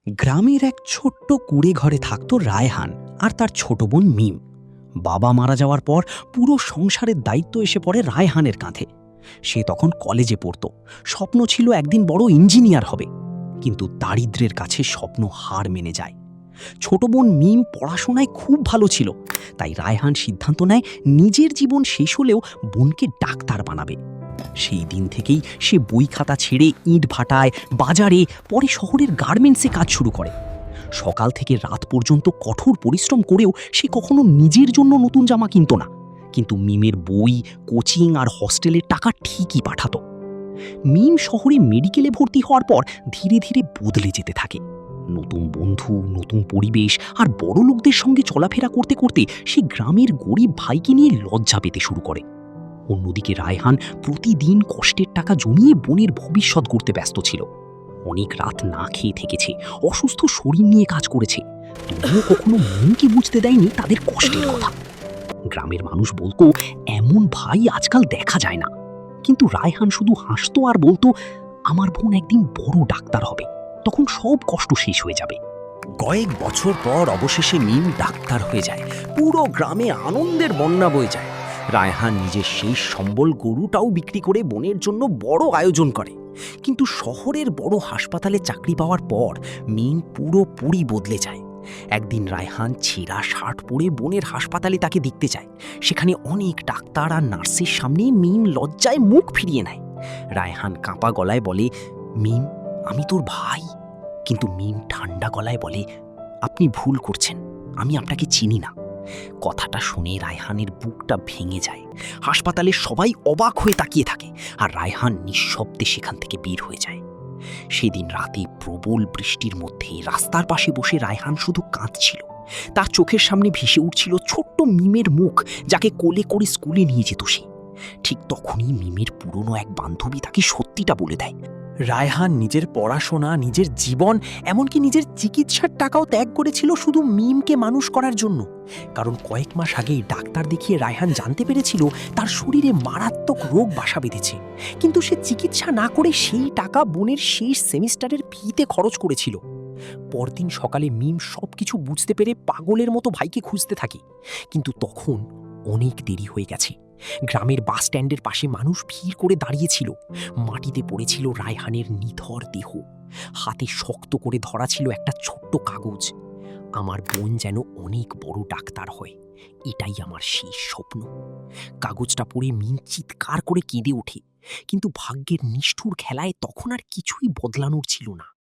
গ্রামের এক ছোট্ট কুঁড়ে ঘরে থাকতো রায়হান আর তার ছোট বোন মিম। বাবা মারা যাওয়ার পর পুরো সংসারের দায়িত্ব এসে পড়ে রায়হানের কাঁধে। সে তখন কলেজে পড়তো, স্বপ্ন ছিল একদিন বড় ইঞ্জিনিয়ার হবে। কিন্তু দারিদ্র্যের কাছে স্বপ্ন হার মেনে যায়। ছোট বোন মিম পড়াশোনায় খুব ভালো ছিল, তাই রায়হান সিদ্ধান্ত নেয় নিজের জীবন শেষ হলেও বোনকে ডাক্তার বানাবে। সেই দিন থেকেই সে বই খাতা ছেড়ে ইট ভাটায়, বাজারে, পরে শহরের গার্মেন্টসে কাজ শুরু করে। সকাল থেকে রাত পর্যন্ত কঠোর পরিশ্রম করেও সে কখনো নিজের জন্য নতুন জামা কিনতো না, কিন্তু মিমের বই, কোচিং আর হস্টেলের টাকা ঠিকই পাঠাতো। মিম শহরে মেডিকেলে ভর্তি হওয়ার পর ধীরে ধীরে বদলে যেতে থাকে। নতুন বন্ধু, নতুন পরিবেশ আর বড় লোকদের সঙ্গে চলাফেরা করতে করতে সে গ্রামের গরিব ভাইকে নিয়ে লজ্জা পেতে শুরু করে। অন্যদিকে রায়হান প্রতিদিন কষ্টের টাকা জমিয়ে বোনের ভবিষ্যৎ গড়তে ব্যস্ত ছিল। অনেক রাত না খেয়ে থেকেছে, অসুস্থ শরীর নিয়ে কাজ করেছে, তবুও কখনো মনকে বুঝতে দেয়নি তাদের কষ্টের কথা। গ্রামের মানুষ বলতো, এমন ভাই আজকাল দেখা যায় না। কিন্তু রায়হান শুধু হাসতো আর বলতো, আমার বোন একদিন বড় ডাক্তার হবে, তখন সব কষ্ট শেষ হয়ে যাবে। কয়েক বছর পর অবশেষে মিম ডাক্তার হয়ে যায়। পুরো গ্রামে আনন্দের বন্যা বয়ে যায়। রায়হান নিজের শেষ সম্বল গরুটাও বিক্রি করে বোনের জন্য বড় আয়োজন করে। কিন্তু শহরের বড় হাসপাতালে চাকরি পাওয়ার পর মিম পুরোপুরি বদলে যায়। একদিন রায়হান ছেঁড়া শার্ট পরে বোনের হাসপাতালে তাকে দেখতে যায়। সেখানে অনেক ডাক্তার আর নার্সের সামনে মিম লজ্জায় মুখ ফিরিয়ে নেয়। রায়হান কাঁপা গলায় বলে, মিম, আমি তোর ভাই। কিন্তু মিম ঠান্ডা গলায় বলে, আপনি ভুল করছেন, আমি আপনাকে চিনি না। কথাটা শুনে রায়হানের বুকটা ভেঙে যায়। হাসপাতালের সবাই অবাক হয়ে তাকিয়ে থাকে, আর রায়হান নিঃশব্দে সেখান থেকে বের হয়ে যায়। সেদিন রাতে প্রবল বৃষ্টির মধ্যে রাস্তার পাশে বসে রায়হান শুধু কাঁদছিল। তার চোখের সামনে ভেসে উঠছিল ছোট্ট মিমের মুখ, যাকে কোলে করে স্কুলে নিয়ে যেত সে। ঠিক তখনই মিমের পুরনো এক বান্ধবী তাকে সত্যিটা বলে দেয়। রায়হান নিজের পড়াশোনা, নিজের জীবন, এমনকি নিজের চিকিৎসার টাকাও ত্যাগ করেছিল শুধু মিমকে মানুষ করার জন্য। কারণ কয়েক মাস আগেই ডাক্তার দেখিয়ে রায়হান জানতে পেরেছিল তার শরীরে মারাত্মক রোগ বাসা বেঁধেছে। কিন্তু সে চিকিৎসা না করে সেই টাকা বোনের শেষ সেমিস্টারের ফিতে খরচ করেছিল। পরদিন সকালে মিম সবকিছু বুঝতে পেরে পাগলের মতো ভাইকে খুঁজতে থাকে। কিন্তু তখন অনেক দেরি হয়ে গেছে। গ্রামের বাস স্ট্যান্ডের পাশে মানুষ ভিড় করে দাঁড়িয়েছিল। মাটিতে পড়েছিল রায়হানের নিথর দেহ। হাতে শক্ত করে ধরা ছিল একটা ছোট্ট কাগজ। আমার বোন যেন অনেক বড় ডাক্তার হয়, এটাই আমার শেষ স্বপ্ন। কাগজটা পড়ে মিম চিৎকার করে কেঁদে ওঠে। কিন্তু ভাগ্যের নিষ্ঠুর খেলায় তখন আর কিছুই বদলানোর ছিল না।